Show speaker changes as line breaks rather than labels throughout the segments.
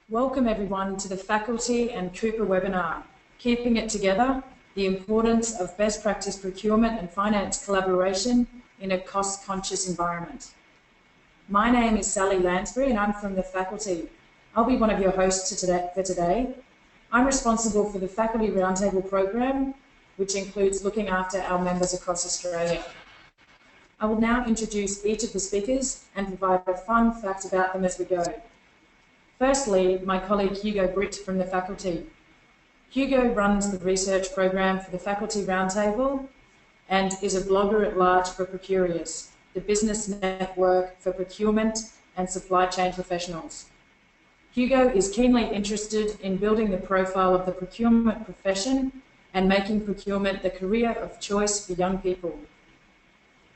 Welcome everyone to the Faculty and Cooper webinar, Keeping It Together, the Importance of Best Practice Procurement and Finance Collaboration in a Cost-Conscious Environment. My name is Sally Lansbury and I'm from the faculty. I'll be one of your hosts for today. I'm responsible for the Faculty Roundtable program, which includes looking after our members across Australia. I will now introduce each of the speakers and provide a fun fact about them as we go. Firstly, my colleague Hugo Britt from the faculty. Hugo runs the research program for the Faculty Roundtable and is a blogger at large for Procurious, the business network for procurement and supply chain professionals. Hugo is keenly interested in building the profile of the procurement profession and making procurement the career of choice for young people.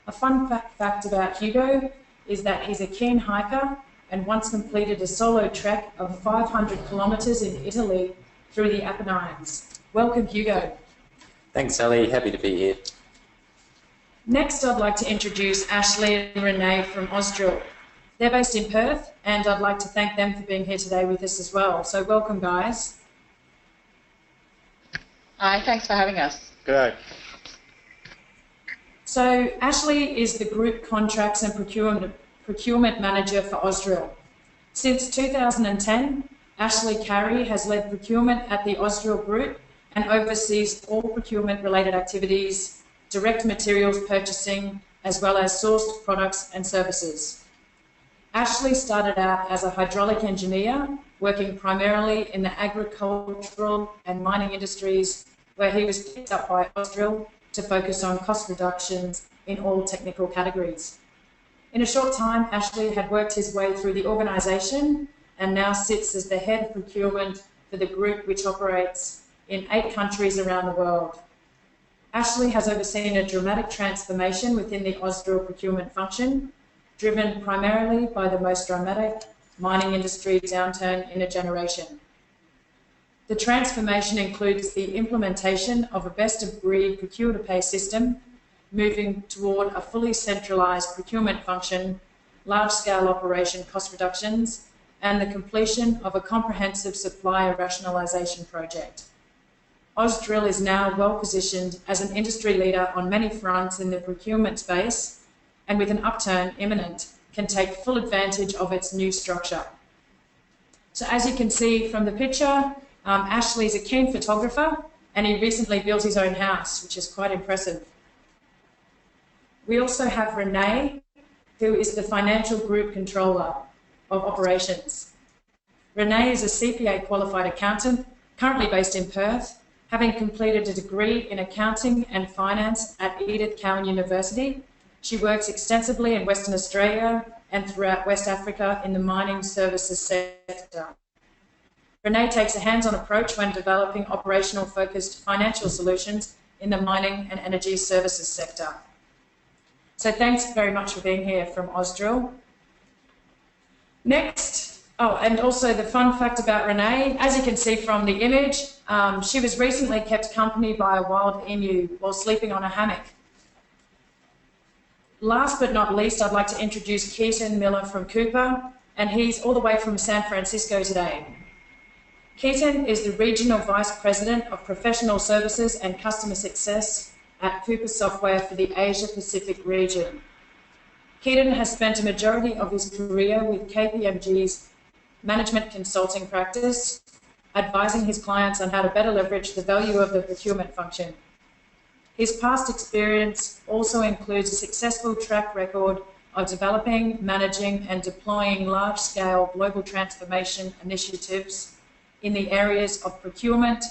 A fun fact about Hugo is that he's a keen hiker and once completed a solo trek of 500 kilometres in Italy through the Apennines. Welcome, Hugo.
Thanks, Sally. Happy to be here.
Next, I'd like to introduce Ashley and Renee from Ausdrill. They're based in Perth, and I'd like to thank them for being here today with us as well. So welcome, guys.
Hi, thanks for having us.
Good.
So Ashley is the Group Contracts and Procurement Manager for Ausdrill. Since 2010, Ashley Carey has led procurement at the Ausdrill Group and oversees all procurement-related activities, direct materials purchasing, as well as sourced products and services. Ashley started out as a hydraulic engineer, working primarily in the agricultural and mining industries, where he was picked up by Ausdrill to focus on cost reductions in all technical categories. In a short time, Ashley had worked his way through the organisation and now sits as the head of procurement for the group, which operates in 8 countries around the world. Ashley has overseen a dramatic transformation within the Ausdrill procurement function, driven primarily by the most dramatic mining industry downturn in a generation. The transformation includes the implementation of a best-of-breed procure-to-pay system, moving toward a fully centralised procurement function, large-scale operation cost reductions, and the completion of a comprehensive supplier rationalisation project. Ausdrill is now well positioned as an industry leader on many fronts in the procurement space, and with an upturn imminent, can take full advantage of its new structure. So as you can see from the picture, Ashley is a keen photographer and he recently built his own house, which is quite impressive. We also have Renee, who is the Financial Group Controller of Operations. Renee is a CPA qualified accountant, currently based in Perth, having completed a degree in accounting and finance at Edith Cowan University. She works extensively in Western Australia and throughout West Africa in the mining services sector. Renee takes a hands-on approach when developing operational-focused financial solutions in the mining and energy services sector. So thanks very much for being here from Ausdrill. Next, and also the fun fact about Renee, as you can see from the image, she was recently kept company by a wild emu while sleeping on a hammock. Last but not least, I'd like to introduce Keaton Miller from Cooper, and he's all the way from San Francisco today. Keaton is the Regional Vice President of Professional Services and Customer Success at Cooper Software for the Asia Pacific region. Keaton has spent a majority of his career with KPMG's management consulting practice, advising his clients on how to better leverage the value of the procurement function. His past experience also includes a successful track record of developing, managing and deploying large-scale global transformation initiatives in the areas of procurement,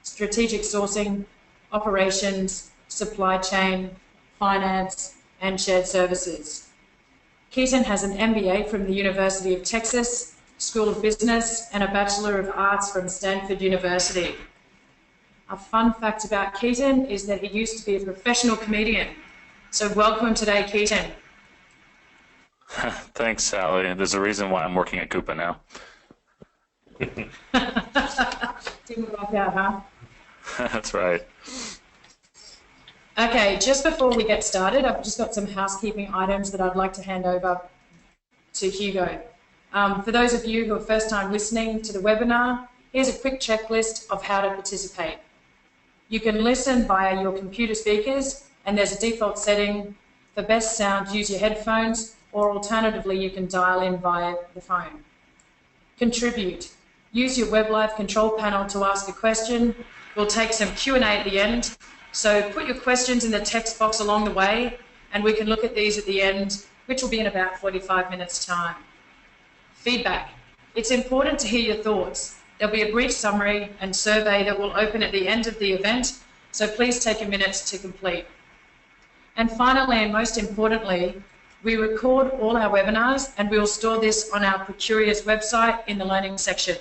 strategic sourcing, operations, supply chain, finance, and shared services. Keaton has an MBA from the University of Texas School of Business and a Bachelor of Arts from Stanford University. A fun fact about Keaton is that he used to be a professional comedian. So welcome today, Keaton.
Thanks, Sally. There's a reason why I'm working at Cooper now.
Didn't work out, huh?
That's right.
Okay, just before we get started, I've just got some housekeeping items that I'd like to hand over to Hugo. For those of you who are first time listening to the webinar, here's a quick checklist of how to participate. You can listen via your computer speakers, and there's a default setting. For best sound, use your headphones, or alternatively, you can dial in via the phone. Contribute. Use your Web Live control panel to ask a question. We'll take some Q&A at the end. So put your questions in the text box along the way, and we can look at these at the end, which will be in about 45 minutes' time. Feedback. It's important to hear your thoughts. There'll be a brief summary and survey that will open at the end of the event, so please take a minute to complete. And finally, and most importantly, we record all our webinars and we'll store this on our Procurious website in the learning section.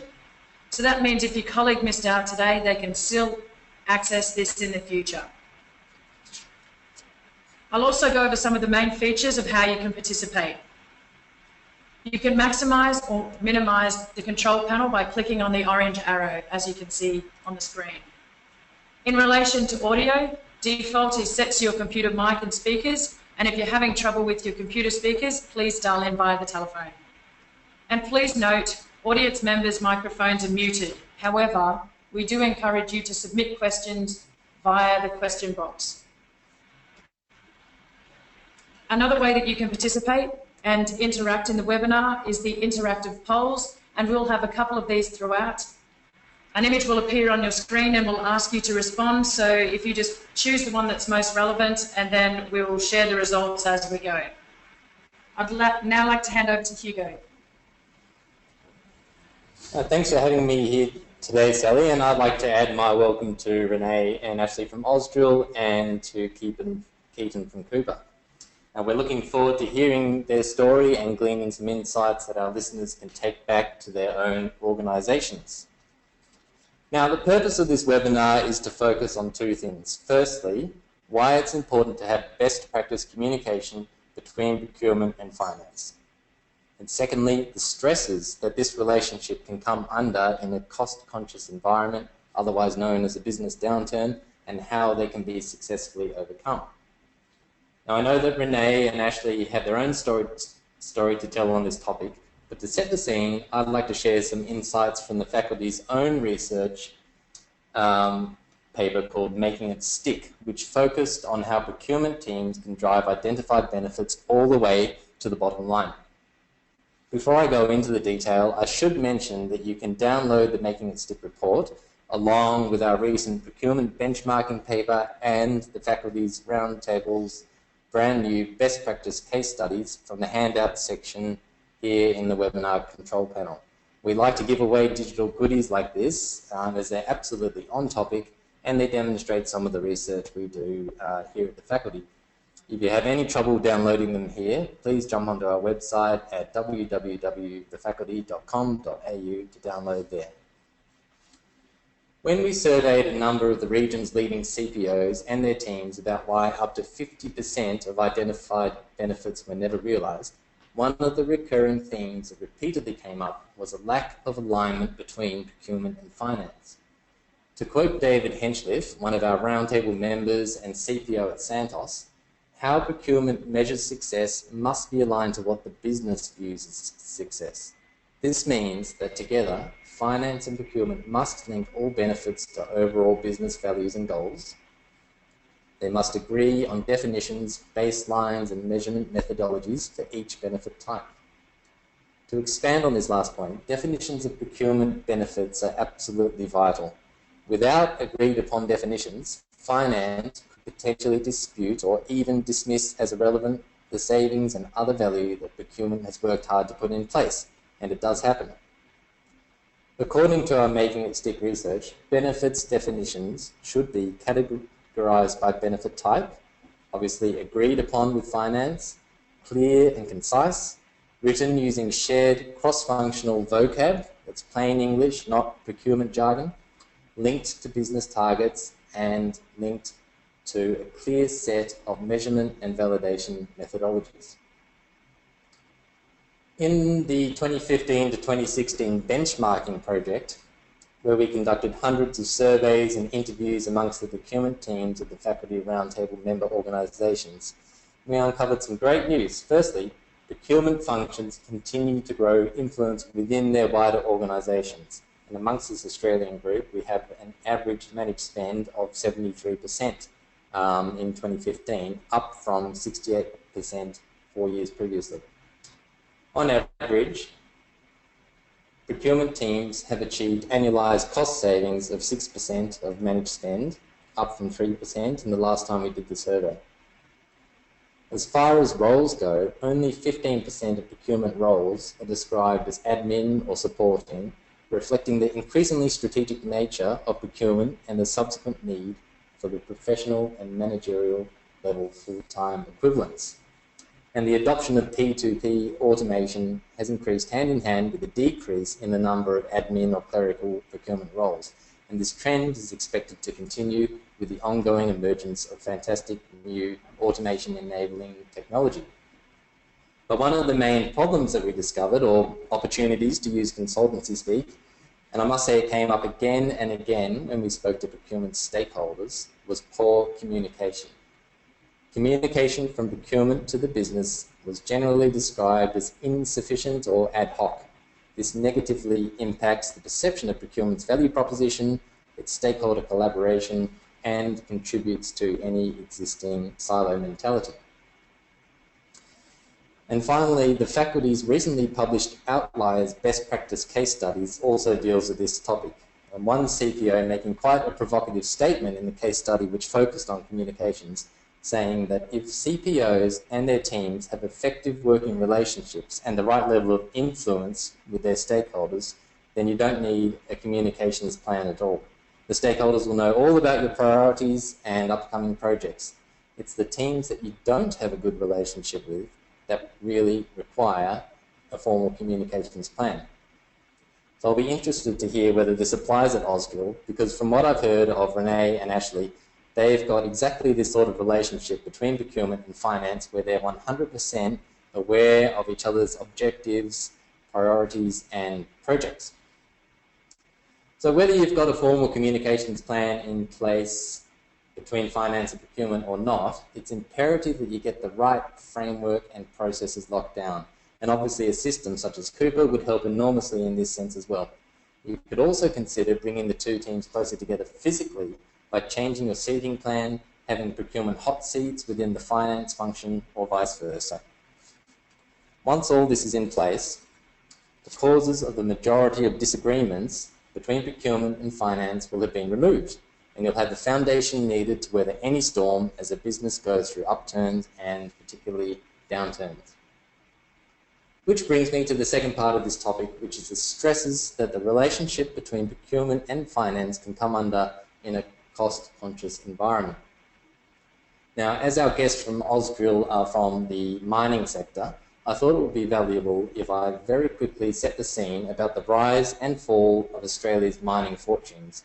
So that means if your colleague missed out today, they can still access this in the future. I'll also go over some of the main features of how you can participate. You can maximize or minimize the control panel by clicking on the orange arrow, as you can see on the screen. In relation to audio, default is set to your computer mic and speakers, and if you're having trouble with your computer speakers, please dial in via the telephone. And please note, audience members' microphones are muted. However, we do encourage you to submit questions via the question box. Another way that you can participate and interact in the webinar is the interactive polls, and we'll have a couple of these throughout. An image will appear on your screen and we'll ask you to respond, so if you just choose the one that's most relevant, and then we will share the results as we go. I'd now like to hand over to Hugo.
Thanks for having me here today, Sally, and I'd like to add my welcome to Renee and Ashley from Ausdrill and to Keaton from Cooper. We're looking forward to hearing their story and gleaning some insights that our listeners can take back to their own organisations. Now, the purpose of this webinar is to focus on two things. Firstly, why it's important to have best practice communication between procurement and finance. And secondly, the stresses that this relationship can come under in a cost-conscious environment, otherwise known as a business downturn, and how they can be successfully overcome. Now, I know that Renee and Ashley have their own story to tell on this topic, but to set the scene, I'd like to share some insights from the faculty's own research paper called Making It Stick, which focused on how procurement teams can drive identified benefits all the way to the bottom line. Before I go into the detail, I should mention that you can download the Making It Stick report along with our recent procurement benchmarking paper and the faculty's roundtables brand new best practice case studies from the handout section here in the webinar control panel. We like to give away digital goodies like this as they're absolutely on topic and they demonstrate some of the research we do here at the faculty. If you have any trouble downloading them here, please jump onto our website at www.thefaculty.com.au to download there. When we surveyed a number of the region's leading CPOs and their teams about why up to 50% of identified benefits were never realised, one of the recurring themes that repeatedly came up was a lack of alignment between procurement and finance. To quote David Henchliff, one of our roundtable members and CPO at Santos, how procurement measures success must be aligned to what the business views as success. This means that together, finance and procurement must link all benefits to overall business values and goals. They must agree on definitions, baselines, and measurement methodologies for each benefit type. To expand on this last point, definitions of procurement benefits are absolutely vital. Without agreed upon definitions, finance could potentially dispute or even dismiss as irrelevant the savings and other value that procurement has worked hard to put in place, and it does happen. According to our Making It Stick research, benefits definitions should be categorized by benefit type, obviously agreed upon with finance, clear and concise, written using shared cross-functional vocab, that's plain English, not procurement jargon, linked to business targets, and linked to a clear set of measurement and validation methodologies. In the 2015 to 2016 benchmarking project, where we conducted hundreds of surveys and interviews amongst the procurement teams of the faculty roundtable member organisations, we uncovered some great news. Firstly, procurement functions continue to grow influence within their wider organisations. And amongst this Australian group, we have an average managed spend of 73% in 2015, up from 68% 4 years previously. On average, procurement teams have achieved annualised cost savings of 6% of managed spend, up from 3% in the last time we did the survey. As far as roles go, only 15% of procurement roles are described as admin or supporting, reflecting the increasingly strategic nature of procurement and the subsequent need for the professional and managerial level full-time equivalents. And the adoption of P2P automation has increased hand in hand with a decrease in the number of admin or clerical procurement roles. And this trend is expected to continue with the ongoing emergence of fantastic new automation-enabling technology. But one of the main problems that we discovered, or opportunities to use consultancy speak, and I must say it came up again and again when we spoke to procurement stakeholders, was poor communication. Communication from procurement to the business was generally described as insufficient or ad hoc. This negatively impacts the perception of procurement's value proposition, its stakeholder collaboration, and contributes to any existing silo mentality. And finally, the faculty's recently published Outliers Best Practice Case Studies also deals with this topic. And one CPO making quite a provocative statement in the case study which focused on communications, saying that if CPOs and their teams have effective working relationships and the right level of influence with their stakeholders, then you don't need a communications plan at all. The stakeholders will know all about your priorities and upcoming projects. It's the teams that you don't have a good relationship with that really require a formal communications plan. So I'll be interested to hear whether this applies at Ausdrill, because from what I've heard of Renee and Ashley, they've got exactly this sort of relationship between procurement and finance where they're 100% aware of each other's objectives, priorities, and projects. So whether you've got a formal communications plan in place between finance and procurement or not, it's imperative that you get the right framework and processes locked down. And obviously a system such as Coupa would help enormously in this sense as well. You could also consider bringing the two teams closer together physically by changing your seating plan, having procurement hot seats within the finance function, or vice versa. Once all this is in place, the causes of the majority of disagreements between procurement and finance will have been removed, and you'll have the foundation needed to weather any storm as a business goes through upturns and particularly downturns. Which brings me to the second part of this topic, which is the stresses that the relationship between procurement and finance can come under in a cost-conscious environment. Now, as our guests from Ausdrill are from the mining sector, I thought it would be valuable if I very quickly set the scene about the rise and fall of Australia's mining fortunes,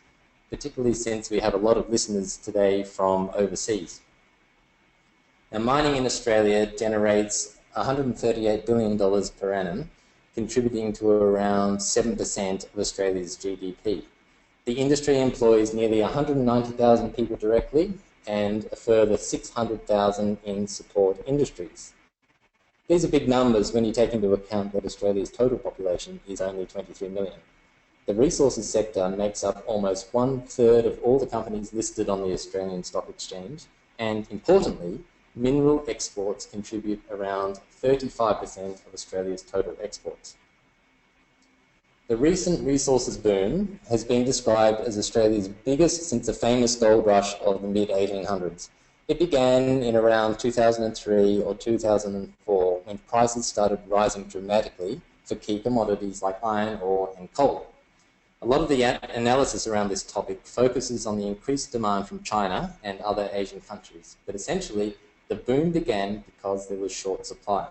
particularly since we have a lot of listeners today from overseas. Now, mining in Australia generates $138 billion per annum, contributing to around 7% of Australia's GDP. The industry employs nearly 190,000 people directly and a further 600,000 in support industries. These are big numbers when you take into account that Australia's total population is only 23 million. The resources sector makes up almost 1/3 of all the companies listed on the Australian Stock Exchange, and importantly, mineral exports contribute around 35% of Australia's total exports. The recent resources boom has been described as Australia's biggest since the famous gold rush of the mid-1800s. It began in around 2003 or 2004 when prices started rising dramatically for key commodities like iron ore and coal. A lot of the analysis around this topic focuses on the increased demand from China and other Asian countries, but essentially the boom began because there was short supply.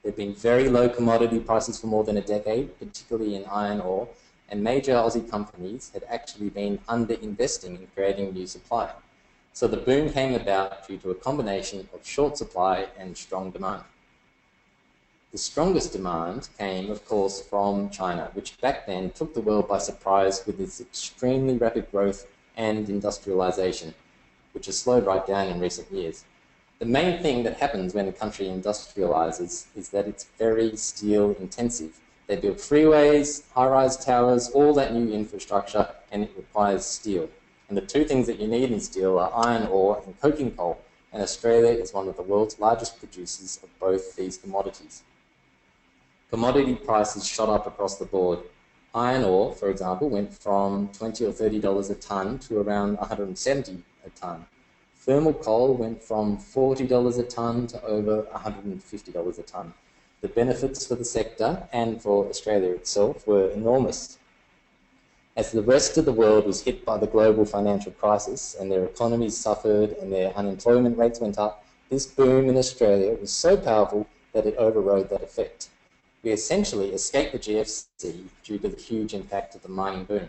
There have been very low commodity prices for more than a decade, particularly in iron ore, and major Aussie companies had actually been under-investing in creating new supply. So the boom came about due to a combination of short supply and strong demand. The strongest demand came, of course, from China, which back then took the world by surprise with its extremely rapid growth and industrialization, which has slowed right down in recent years. The main thing that happens when a country industrializes is that it's very steel intensive. They build freeways, high-rise towers, all that new infrastructure, and it requires steel. And the two things that you need in steel are iron ore and coking coal, and Australia is one of the world's largest producers of both these commodities. Commodity prices shot up across the board. Iron ore, for example, went from $20 or $30 a tonne to around $170 a tonne. Thermal coal went from $40 a tonne to over $150 a tonne. The benefits for the sector and for Australia itself were enormous. As the rest of the world was hit by the global financial crisis and their economies suffered and their unemployment rates went up, this boom in Australia was so powerful that it overrode that effect. We essentially escaped the GFC due to the huge impact of the mining boom.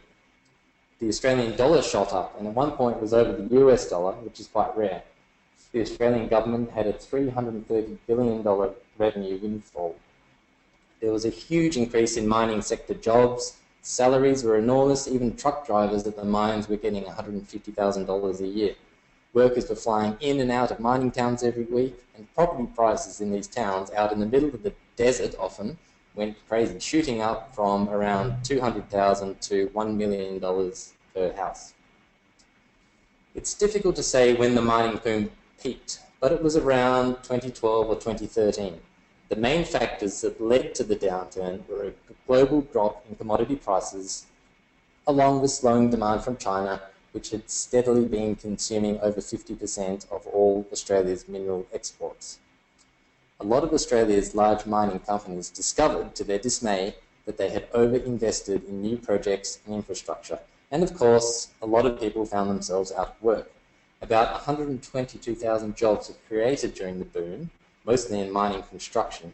The Australian dollar shot up and at one point was over the US dollar, which is quite rare. The Australian government had a $330 billion revenue windfall. There was a huge increase in mining sector jobs, salaries were enormous, even truck drivers at the mines were getting $150,000 a year. Workers were flying in and out of mining towns every week, and property prices in these towns out in the middle of the desert often went crazy, shooting up from around $200,000 to $1 million per house. It's difficult to say when the mining boom peaked, but it was around 2012 or 2013. The main factors that led to the downturn were a global drop in commodity prices, along with slowing demand from China, which had steadily been consuming over 50% of all Australia's mineral exports. A lot of Australia's large mining companies discovered, to their dismay, that they had over-invested in new projects and infrastructure. And of course, a lot of people found themselves out of work. About 122,000 jobs were created during the boom, mostly in mining construction,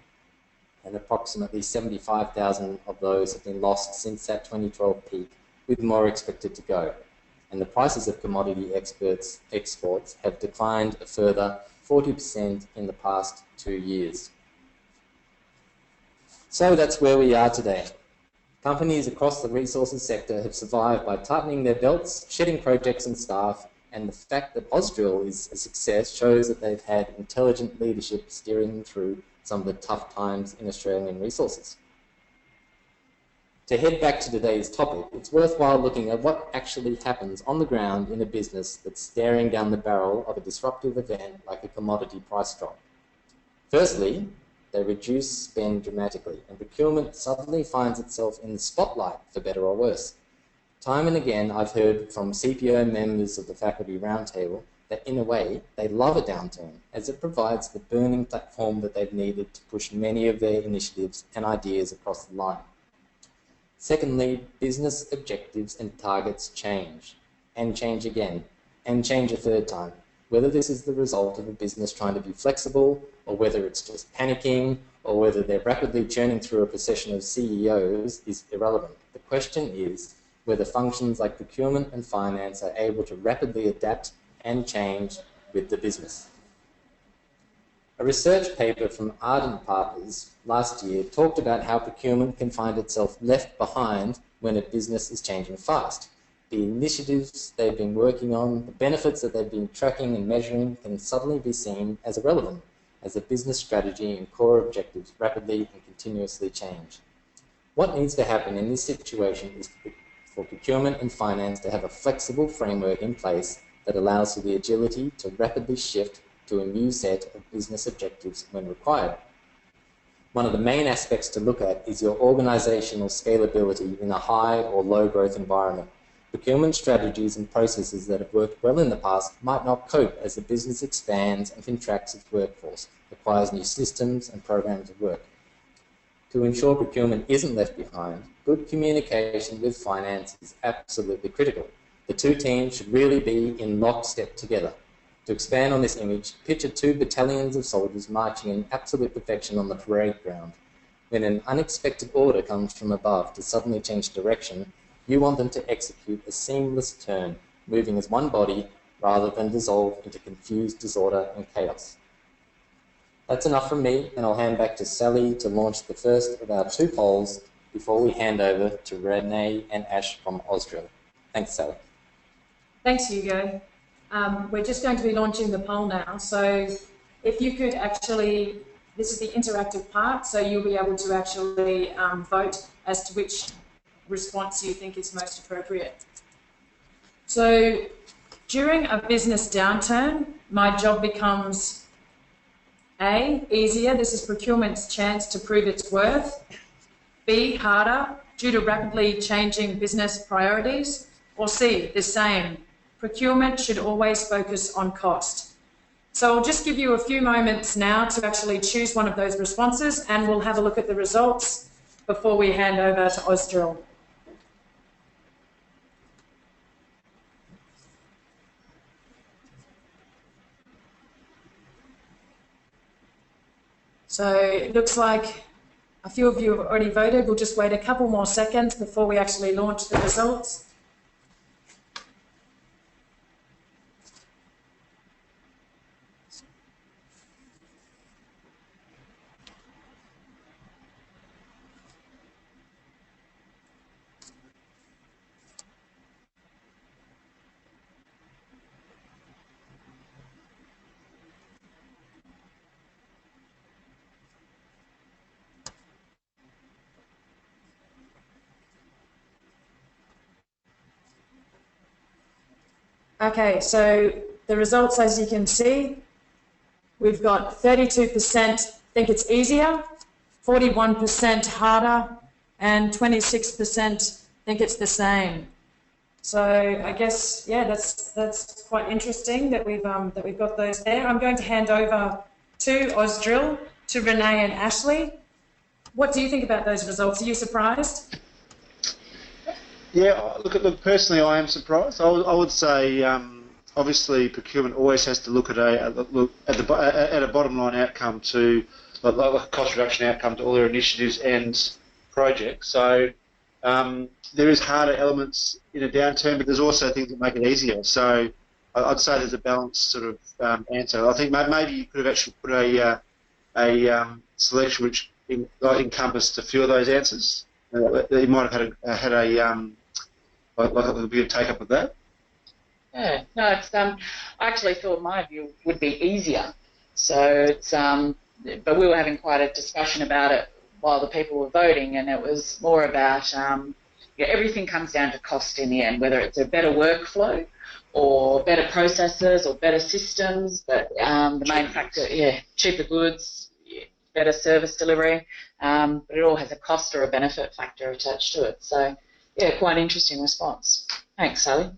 and approximately 75,000 of those have been lost since that 2012 peak, with more expected to go. And the prices of commodity exports have declined a further 40% in the past 2 years. So that's where we are today. Companies across the resources sector have survived by tightening their belts, shedding projects and staff, and the fact that Ausdrill is a success shows that they've had intelligent leadership steering them through some of the tough times in Australian resources. To head back to today's topic, it's worthwhile looking at what actually happens on the ground in a business that's staring down the barrel of a disruptive event like a commodity price drop. Firstly, they reduce spend dramatically, and procurement suddenly finds itself in the spotlight, for better or worse. Time and again, I've heard from CPO members of the Faculty Roundtable that, in a way, they love a downturn, as it provides the burning platform that they've needed to push many of their initiatives and ideas across the line. Secondly, business objectives and targets change, and change again, and change a third time. Whether this is the result of a business trying to be flexible, or whether it's just panicking, or whether they're rapidly churning through a procession of CEOs is irrelevant. The question is whether functions like procurement and finance are able to rapidly adapt and change with the business. A research paper from Ardent Partners last year talked about how procurement can find itself left behind when a business is changing fast. The initiatives they've been working on, the benefits that they've been tracking and measuring can suddenly be seen as irrelevant, as the business strategy and core objectives rapidly and continuously change. What needs to happen in this situation is for procurement and finance to have a flexible framework in place that allows for the agility to rapidly shift to a new set of business objectives when required. One of the main aspects to look at is your organizational scalability in a high or low growth environment. Procurement strategies and processes that have worked well in the past might not cope as the business expands and contracts its workforce, requires new systems and programs of work. To ensure procurement isn't left behind, good communication with finance is absolutely critical. The two teams should really be in lockstep together. To expand on this image, picture 2 battalions of soldiers marching in absolute perfection on the parade ground. When an unexpected order comes from above to suddenly change direction, you want them to execute a seamless turn, moving as one body rather than dissolve into confused disorder and chaos. That's enough from me, and I'll hand back to Sally to launch the first of our 2 polls before we hand over to Renee and Ash from Ausdrill. Thanks, Sally.
Thanks, Hugo. We're just going to be launching the poll now. So if you could actually, this is the interactive part, so you'll be able to actually vote as to which response you think is most appropriate. So during a business downturn, my job becomes A, easier. This is procurement's chance to prove its worth. B, harder, due to rapidly changing business priorities. Or C, the same. Procurement should always focus on cost. So I'll just give you a few moments now to actually choose one of those responses, and we'll have a look at the results before we hand over to Ausdrill. So it looks like a few of you have already voted. We'll just wait a couple more seconds before we actually launch the results. Okay, so the results, as you can see, we've got 32% think it's easier, 41% harder, and 26% think it's the same. So I guess, yeah, that's quite interesting that we've got those there. I'm going to hand over to Ausdrill, to Renee and Ashley. What do you think about those results? Are you surprised?
Yeah, look. Personally, I am surprised. I would say, obviously, procurement always has to look at a bottom line outcome to, like a cost reduction outcome to all their initiatives and projects. So there is harder elements in a downturn, but there's also things that make it easier. So I'd say there's a balanced sort of answer. I think maybe you could have actually put a selection which encompassed a few of those answers. You might have had a bit of take up of that.
Yeah, no, it's I actually thought my view would be easier. So it's but we were having quite a discussion about it while the people were voting, and it was more about everything comes down to cost in the end, whether it's a better workflow or better processes or better systems. But the main factor, cheaper goods, better service delivery, but it all has a cost or a benefit factor attached to it. So, yeah, quite interesting response. Thanks, Sally.